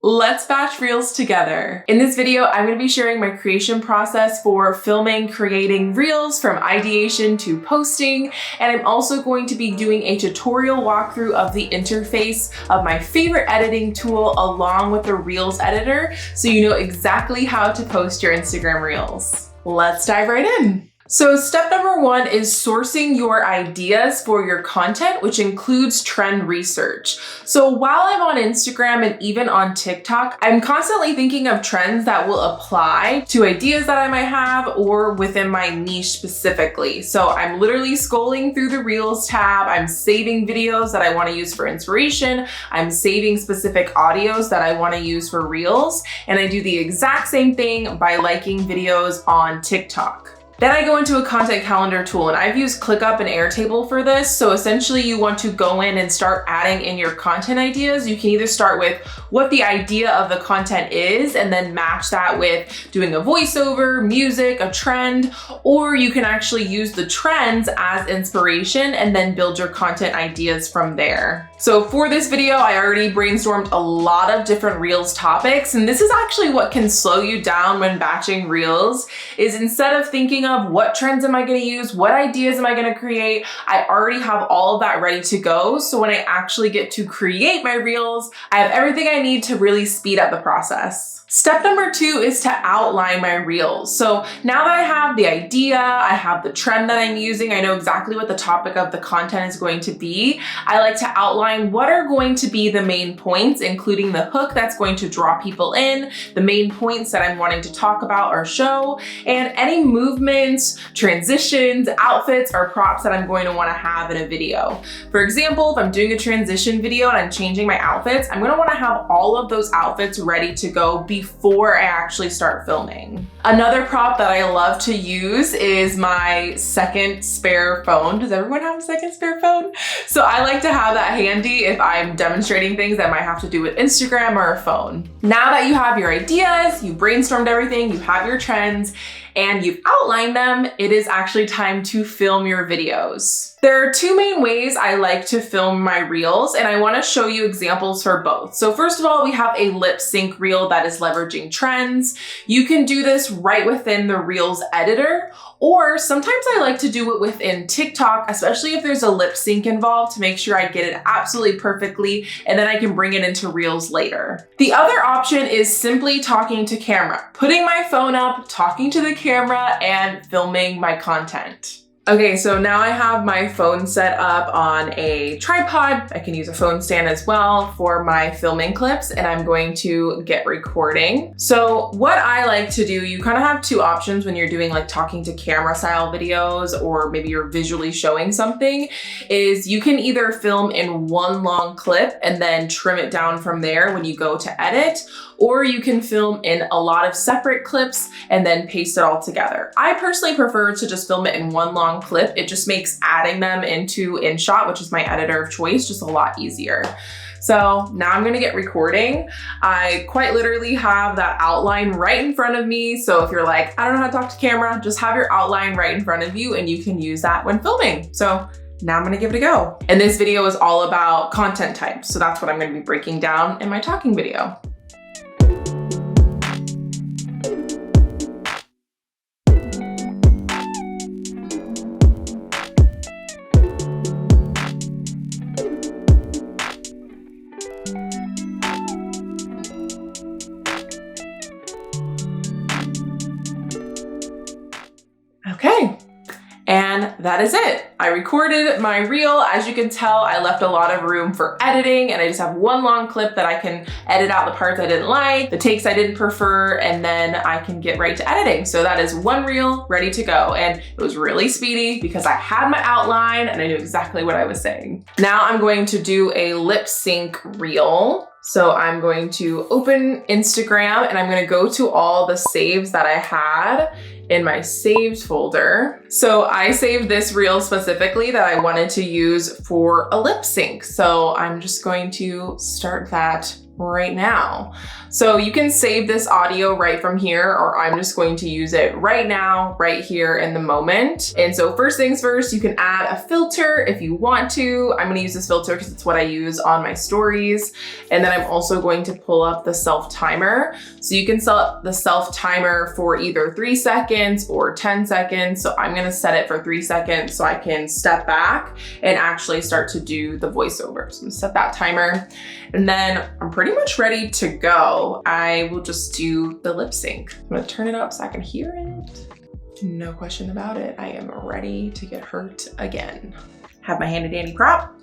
Let's batch reels together. In this video, I'm going to be sharing my creation process for filming, creating reels from ideation to posting, and I'm also going to be doing a tutorial walkthrough of the interface of my favorite editing tool along with the Reels editor, so you know exactly how to post your Instagram reels. Let's dive right in. So step number one is sourcing your ideas for your content, which includes trend research. So while I'm on Instagram and even on TikTok, I'm constantly thinking of trends that will apply to ideas that I might have or within my niche specifically. So I'm literally scrolling through the Reels tab. I'm saving videos that I want to use for inspiration. I'm saving specific audios that I want to use for Reels. And I do the exact same thing by liking videos on TikTok. Then I go into a content calendar tool, and I've used ClickUp and Airtable for this. So essentially you want to go in and start adding in your content ideas. You can either start with what the idea of the content is and then match that with doing a voiceover, music, a trend, or you can actually use the trends as inspiration and then build your content ideas from there. So for this video, I already brainstormed a lot of different Reels topics, and this is actually what can slow you down when batching Reels, is instead of thinking of what trends am I going to use, what ideas am I going to create, I already have all of that ready to go. So when I actually get to create my Reels, I have everything I need to really speed up the process. Step number two is to outline my Reels. So now that I have the idea, I have the trend that I'm using, I know exactly what the topic of the content is going to be, I like to outline what are going to be the main points, including the hook that's going to draw people in, the main points that I'm wanting to talk about or show, and any movements, transitions, outfits, or props that I'm going to want to have in a video. For example, if I'm doing a transition video and I'm changing my outfits, I'm going to want to have all of those outfits ready to go before I actually start filming. Another prop that I love to use is my second spare phone. Does everyone have a second spare phone? So I like to have that handy if I'm demonstrating things that I might have to do with Instagram or a phone. Now that you have your ideas, you've brainstormed everything, you have your trends, and you've outlined them, it is actually time to film your videos. There are two main ways I like to film my Reels, and I want to show you examples for both. So first of all, we have a lip sync reel that is leveraging trends. You can do this right within the Reels editor, or sometimes I like to do it within TikTok, especially if there's a lip sync involved, to make sure I get it absolutely perfectly, and then I can bring it into Reels later. The other option is simply talking to camera, putting my phone up, talking to the camera, and filming my content. Okay, so now I have my phone set up on a tripod. I can use a phone stand as well for my filming clips, and I'm going to get recording. So what I like to do, you kind of have two options when you're doing like talking to camera style videos, or maybe you're visually showing something, is you can either film in one long clip and then trim it down from there when you go to edit, or you can film in a lot of separate clips and then paste it all together. I personally prefer to just film it in one long clip. It just makes adding them into InShot, which is my editor of choice, just a lot easier. So now I'm gonna get recording. I quite literally have that outline right in front of me. So if you're like, I don't know how to talk to camera, just have your outline right in front of you and you can use that when filming. So now I'm gonna give it a go. And this video is all about content types. So that's what I'm gonna be breaking down in my talking video. Okay, and that is it. I recorded my reel. As you can tell, I left a lot of room for editing, and I just have one long clip that I can edit out the parts I didn't like, the takes I didn't prefer, and then I can get right to editing. So that is one reel ready to go. And it was really speedy because I had my outline and I knew exactly what I was saying. Now I'm going to do a lip sync reel. So I'm going to open Instagram and I'm going to go to all the saves that I had in my saved folder. So I saved this reel specifically that I wanted to use for a lip sync. So I'm just going to start that right now. So you can save this audio right from here, or I'm just going to use it right now, right here in the moment. And so first things first, you can add a filter if you want to. I'm gonna use this filter because it's what I use on my stories. And then I'm also going to pull up the self timer. So you can set up the self timer for either 3 seconds or 10 seconds. So I'm gonna set it for 3 seconds so I can step back and actually start to do the voiceover. So I'm gonna set that timer. And then I'm pretty much ready to go. I will just do the lip sync. I'm gonna turn it up so I can hear it. No question about it. I am ready to get hurt again. Have my handy dandy prop.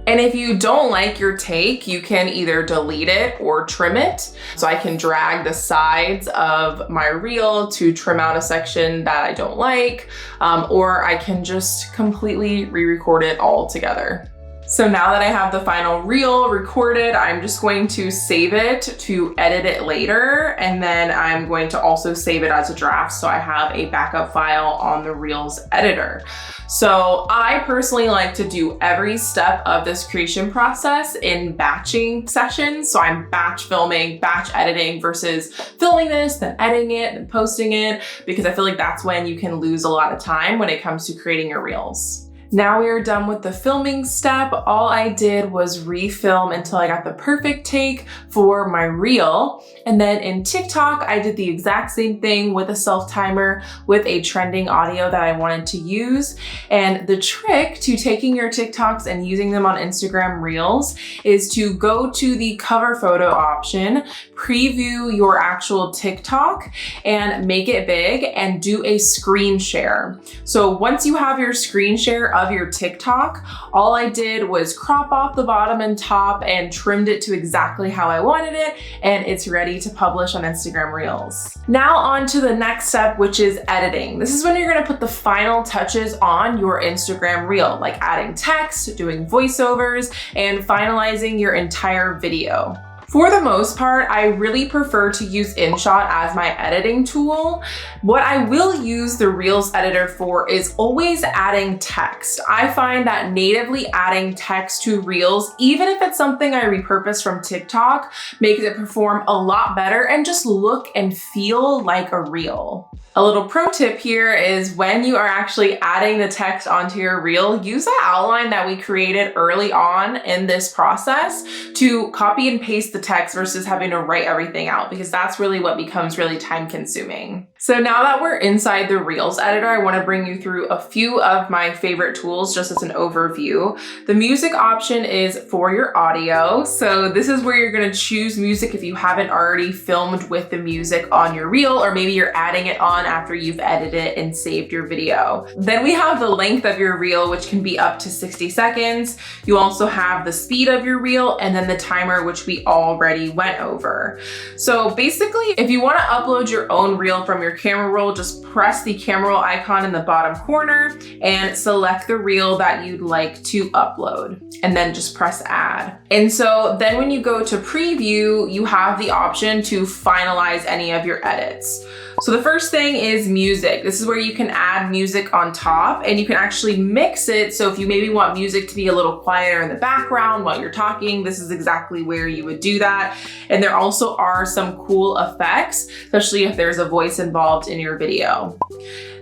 And if you don't like your take, you can either delete it or trim it. So I can drag the sides of my reel to trim out a section that I don't like, or I can just completely re-record it all together. So now that I have the final reel recorded, I'm just going to save it to edit it later. And then I'm going to also save it as a draft so I have a backup file on the Reels editor. So I personally like to do every step of this creation process in batching sessions. So I'm batch filming, batch editing versus filming this, then editing it, then posting it, because I feel like that's when you can lose a lot of time when it comes to creating your reels. Now we are done with the filming step. All I did was refilm until I got the perfect take for my reel. And then in TikTok, I did the exact same thing with a self timer with a trending audio that I wanted to use. And the trick to taking your TikToks and using them on Instagram Reels is to go to the cover photo option, preview your actual TikTok and make it big and do a screen share. So once you have your screen share of your TikTok, all I did was crop off the bottom and top and trimmed it to exactly how I wanted it, and it's ready to publish on Instagram Reels. Now on to the next step, which is editing. This is when you're gonna put the final touches on your Instagram Reel, like adding text, doing voiceovers, and finalizing your entire video. For the most part, I really prefer to use InShot as my editing tool. What I will use the Reels editor for is always adding text. I find that natively adding text to Reels, even if it's something I repurpose from TikTok, makes it perform a lot better and just look and feel like a reel. A little pro tip here is when you are actually adding the text onto your reel, use that outline that we created early on in this process to copy and paste the text versus having to write everything out, because that's really what becomes really time consuming. So now that we're inside the Reels editor, I want to bring you through a few of my favorite tools just as an overview. The music option is for your audio. So this is where you're going to choose music if you haven't already filmed with the music on your reel, or maybe you're adding it on after you've edited it and saved your video. Then we have the length of your reel, which can be up to 60 seconds. You also have the speed of your reel and then the timer, which we already went over. So basically, if you want to upload your own reel from your camera roll, just press the camera roll icon in the bottom corner and select the reel that you'd like to upload, and then just press add. And so then when you go to preview, you have the option to finalize any of your edits. So the first thing is music. This is where you can add music on top, and you can actually mix it. So if you maybe want music to be a little quieter in the background while you're talking, this is exactly where you would do that. And there also are some cool effects, especially if there's a voice involved in your video.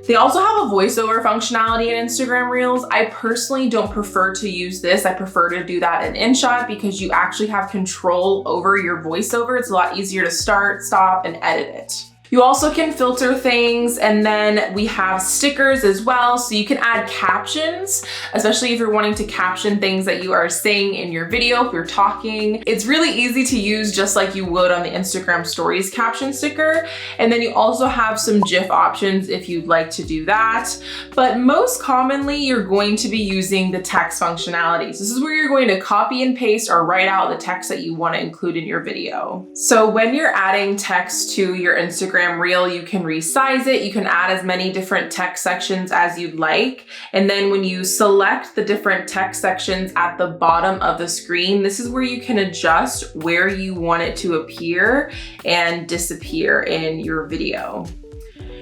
They also have a voiceover functionality in Instagram Reels. I personally don't prefer to use this. I prefer to do that in InShot because you actually have control over your voiceover. It's a lot easier to start, stop, and edit it. You also can filter things, and then we have stickers as well. So you can add captions, especially if you're wanting to caption things that you are saying in your video, if you're talking. It's really easy to use just like you would on the Instagram Stories caption sticker. And then you also have some GIF options if you'd like to do that. But most commonly, you're going to be using the text functionalities. This is where you're going to copy and paste or write out the text that you want to include in your video. So when you're adding text to your Instagram Reel, you can resize it. You can add as many different text sections as you'd like. And then when you select the different text sections at the bottom of the screen, this is where you can adjust where you want it to appear and disappear in your video.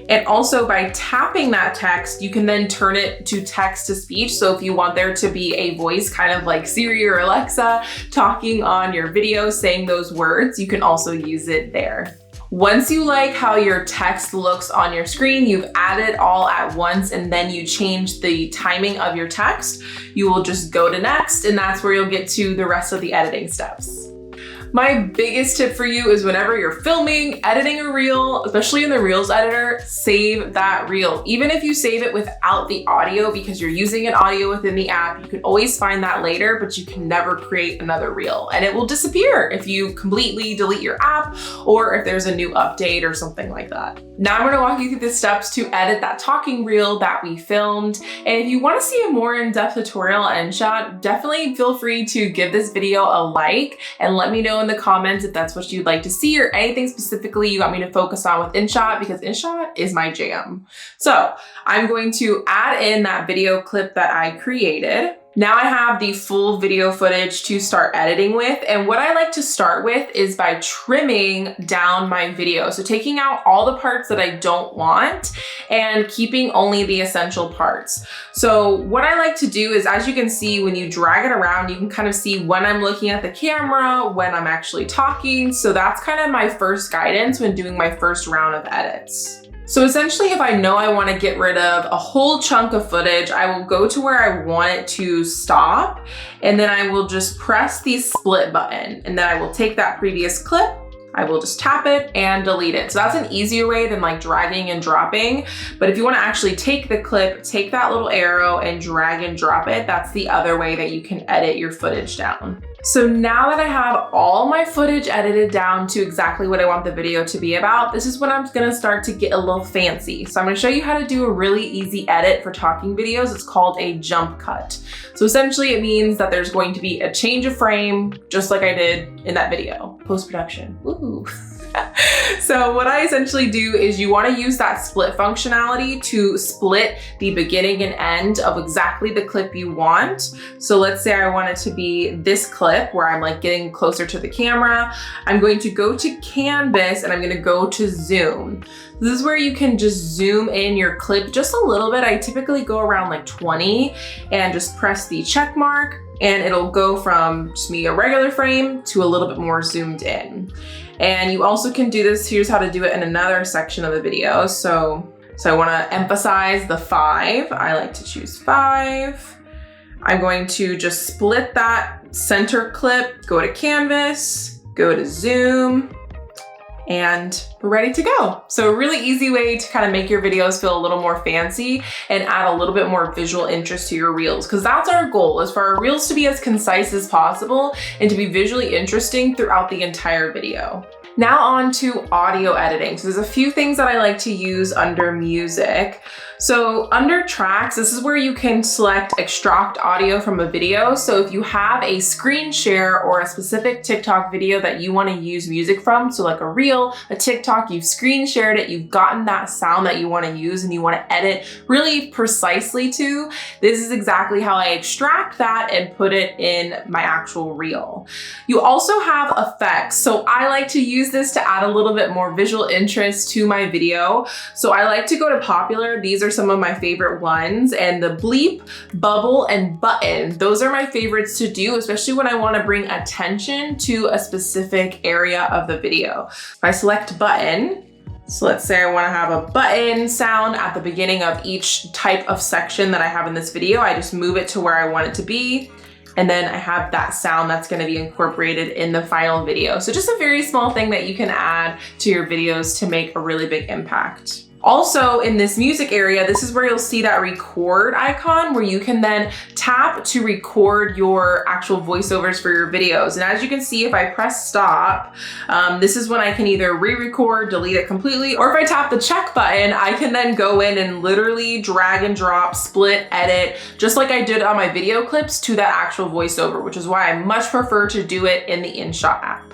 And also by tapping that text, you can then turn it to text to speech. So if you want there to be a voice kind of like Siri or Alexa talking on your video, saying those words, you can also use it there. Once you like how your text looks on your screen, you've added all at once, and then you change the timing of your text, you will just go to next, and that's where you'll get to the rest of the editing steps. My biggest tip for you is whenever you're filming, editing a reel, especially in the Reels editor, save that reel. Even if you save it without the audio because you're using an audio within the app, you can always find that later, but you can never create another reel. And it will disappear if you completely delete your app or if there's a new update or something like that. Now I'm gonna walk you through the steps to edit that talking reel that we filmed. And if you wanna see a more in-depth tutorial on InShot, definitely feel free to give this video a like and let me know in the comments if that's what you'd like to see or anything specifically you want me to focus on with InShot, because InShot is my jam. So I'm going to add in that video clip that I created. Now I have the full video footage to start editing with, and what I like to start with is by trimming down my video. So taking out all the parts that I don't want and keeping only the essential parts. So what I like to do is, as you can see, when you drag it around, you can kind of see when I'm looking at the camera, when I'm actually talking. So that's kind of my first guidance when doing my first round of edits. So essentially, if I know I want to get rid of a whole chunk of footage, I will go to where I want it to stop, and then I will just press the split button, and then I will take that previous clip, I will just tap it and delete it. So that's an easier way than like dragging and dropping. But if you want to actually take the clip, take that little arrow and drag and drop it, that's the other way that you can edit your footage down. So now that I have all my footage edited down to exactly what I want the video to be about, this is when I'm gonna start to get a little fancy. So I'm gonna show you how to do a really easy edit for talking videos. It's called a jump cut. So essentially it means that there's going to be a change of frame, just like I did in that video. Post-production, woohoo. So what I essentially do is you want to use that split functionality to split the beginning and end of exactly the clip you want. So let's say I want it to be this clip where I'm like getting closer to the camera. I'm going to go to canvas and I'm going to go to zoom. This is where you can just zoom in your clip just a little bit. I typically go around like 20 and just press the check mark, and it'll go from just me a regular frame to a little bit more zoomed in. And you also can do this, here's how to do it in another section of the video. So I wanna emphasize the 5. I like to choose 5. I'm going to just split that center clip, go to canvas, go to zoom, and we're ready to go. So a really easy way to kind of make your videos feel a little more fancy and add a little bit more visual interest to your reels, because that's our goal, is for our reels to be as concise as possible and to be visually interesting throughout the entire video. Now on to audio editing. So there's a few things that I like to use under music. So under tracks, this is where you can select extract audio from a video. So if you have a screen share or a specific TikTok video that you want to use music from, so like a reel, a TikTok, you've screen shared it, you've gotten that sound that you want to use and you want to edit really precisely to, this is exactly how I extract that and put it in my actual reel. You also have effects. So I like to use this to add a little bit more visual interest to my video. So I like to go to popular. These are some of my favorite ones, and the bleep, bubble, and button. Those are my favorites to do, especially when I want to bring attention to a specific area of the video. If I select button, so let's say I want to have a button sound at the beginning of each type of section that I have in this video. I just move it to where I want it to be. And then I have that sound that's going to be incorporated in the final video. So just a very small thing that you can add to your videos to make a really big impact. Also in this music area, this is where you'll see that record icon where you can then tap to record your actual voiceovers for your videos. And as you can see, if I press stop, this is when I can either re-record, delete it completely, or if I tap the check button, I can then go in and literally drag and drop, split, edit, just like I did on my video clips to that actual voiceover, which is why I much prefer to do it in the InShot app.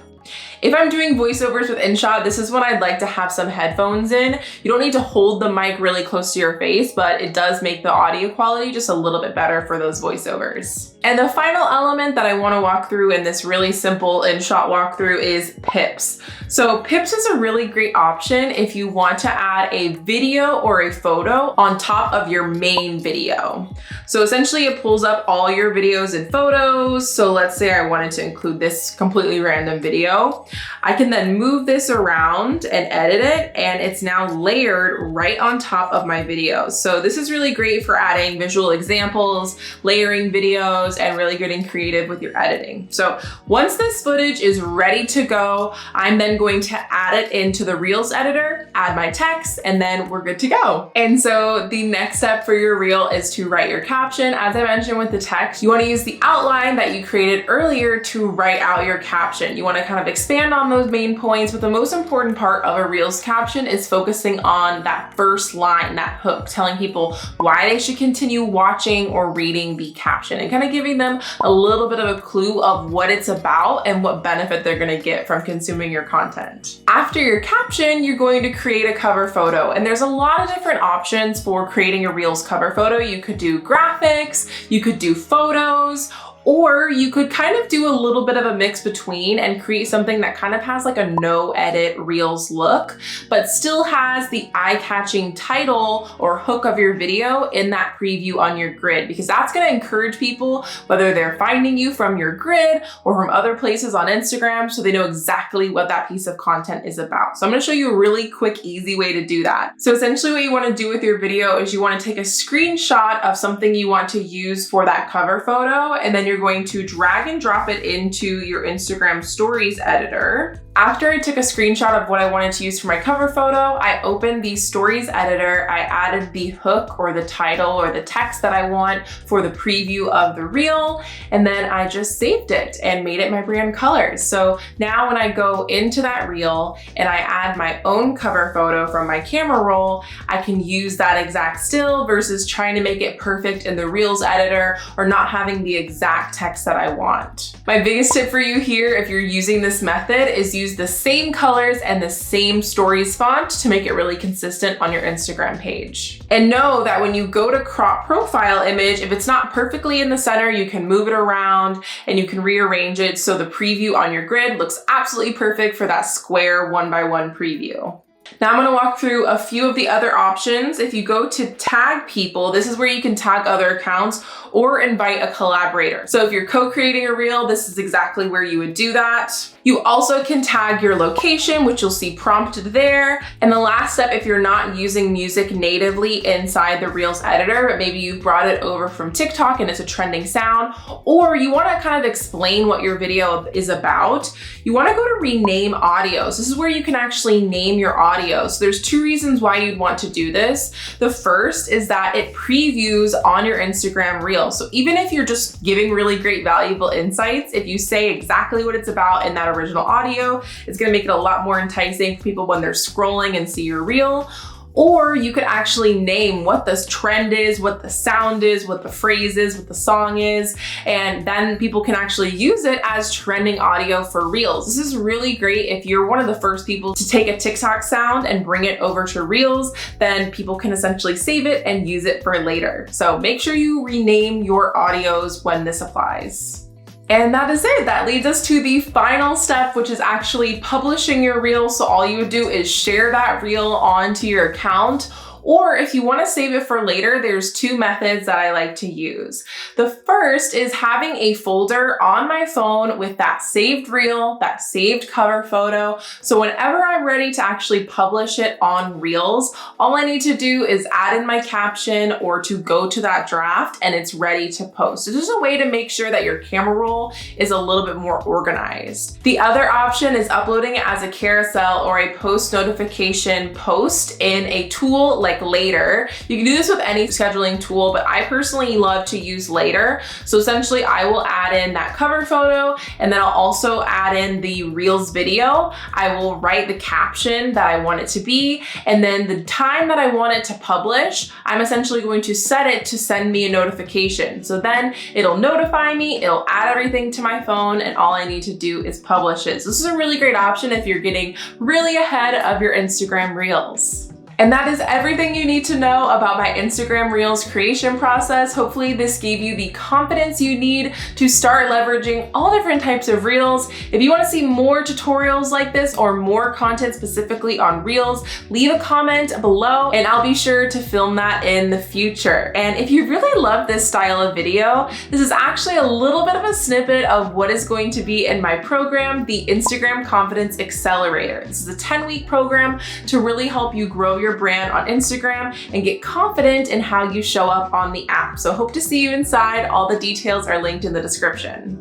If I'm doing voiceovers with InShot, this is when I'd like to have some headphones in. You don't need to hold the mic really close to your face, but it does make the audio quality just a little bit better for those voiceovers. And the final element that I want to walk through in this really simple InShot walkthrough is Pips. So Pips is a really great option if you want to add a video or a photo on top of your main video. So essentially it pulls up all your videos and photos. So let's say I wanted to include this completely random video. I can then move this around and edit it, and it's now layered right on top of my videos. So this is really great for adding visual examples, layering videos, and really getting creative with your editing. So once this footage is ready to go, I'm then going to add it into the Reels editor, add my text, and then we're good to go. And so the next step for your reel is to write your caption. As I mentioned with the text, you want to use the outline that you created earlier to write out your caption. You want to kind of expand on those main points, but the most important part of a Reels caption is focusing on that first line, that hook, telling people why they should continue watching or reading the caption, and kind of giving them a little bit of a clue of what it's about and what benefit they're going to get from consuming your content. After your caption, you're going to create a cover photo, and there's a lot of different options for creating a Reels cover photo. You could do graphics, you could do photos, or you could kind of do a little bit of a mix between and create something that kind of has like a no edit Reels look, but still has the eye-catching title or hook of your video in that preview on your grid, because that's going to encourage people, whether they're finding you from your grid or from other places on Instagram, so they know exactly what that piece of content is about. So I'm going to show you a really quick, easy way to do that. So essentially what you want to do with your video is you want to take a screenshot of something you want to use for that cover photo, and then you're going to drag and drop it into your Instagram stories editor. After I took a screenshot of what I wanted to use for my cover photo, I opened the stories editor, I added the hook or the title or the text that I want for the preview of the reel, and then I just saved it and made it my brand colors. So now when I go into that reel and I add my own cover photo from my camera roll, I can use that exact still versus trying to make it perfect in the Reels editor or not having the exact text that I want. My biggest tip for you here, if you're using this method, is use the same colors and the same stories font to make it really consistent on your Instagram page. And know that when you go to crop profile image, if it's not perfectly in the center, you can move it around and you can rearrange it so the preview on your grid looks absolutely perfect for that square 1x1 preview. Now I'm going to walk through a few of the other options. If you go to tag people, this is where you can tag other accounts or invite a collaborator. So if you're co-creating a reel, this is exactly where you would do that. You also can tag your location, which you'll see prompted there. And the last step, if you're not using music natively inside the Reels editor, but maybe you've brought it over from TikTok and it's a trending sound, or you want to kind of explain what your video is about, you want to go to rename audios. This is where you can actually name your audio. So there's two reasons why you'd want to do this. The first is that it previews on your Instagram Reel. So even if you're just giving really great valuable insights, if you say exactly what it's about in that original audio, it's going to make it a lot more enticing for people when they're scrolling and see your reel. Or you could actually name what this trend is, what the sound is, what the phrase is, what the song is, and then people can actually use it as trending audio for Reels. This is really great if you're one of the first people to take a TikTok sound and bring it over to Reels, then people can essentially save it and use it for later. So make sure you rename your audios when this applies. And that is it. That leads us to the final step, which is actually publishing your reel. So all you would do is share that reel onto your account. Or if you want to save it for later, there's two methods that I like to use. The first is having a folder on my phone with that saved reel, that saved cover photo. So whenever I'm ready to actually publish it on Reels, all I need to do is add in my caption or to go to that draft and it's ready to post. So this is a way to make sure that your camera roll is a little bit more organized. The other option is uploading it as a carousel or a post notification post in a tool like like Later. You can do this with any scheduling tool, but I personally love to use Later. So essentially I will add in that cover photo, and then I'll also add in the Reels video. I will write the caption that I want it to be, and then the time that I want it to publish, I'm essentially going to set it to send me a notification. So then it'll notify me, it'll add everything to my phone, and all I need to do is publish it. So this is a really great option if you're getting really ahead of your Instagram Reels. And that is everything you need to know about my Instagram Reels creation process. Hopefully this gave you the confidence you need to start leveraging all different types of Reels. If you want to see more tutorials like this or more content specifically on Reels, leave a comment below and I'll be sure to film that in the future. And if you really love this style of video, this is actually a little bit of a snippet of what is going to be in my program, the Instagram Confidence Accelerator. This is a 10-week program to really help you grow your brand on Instagram and get confident in how you show up on the app. So hope to see you inside. All the details are linked in the description.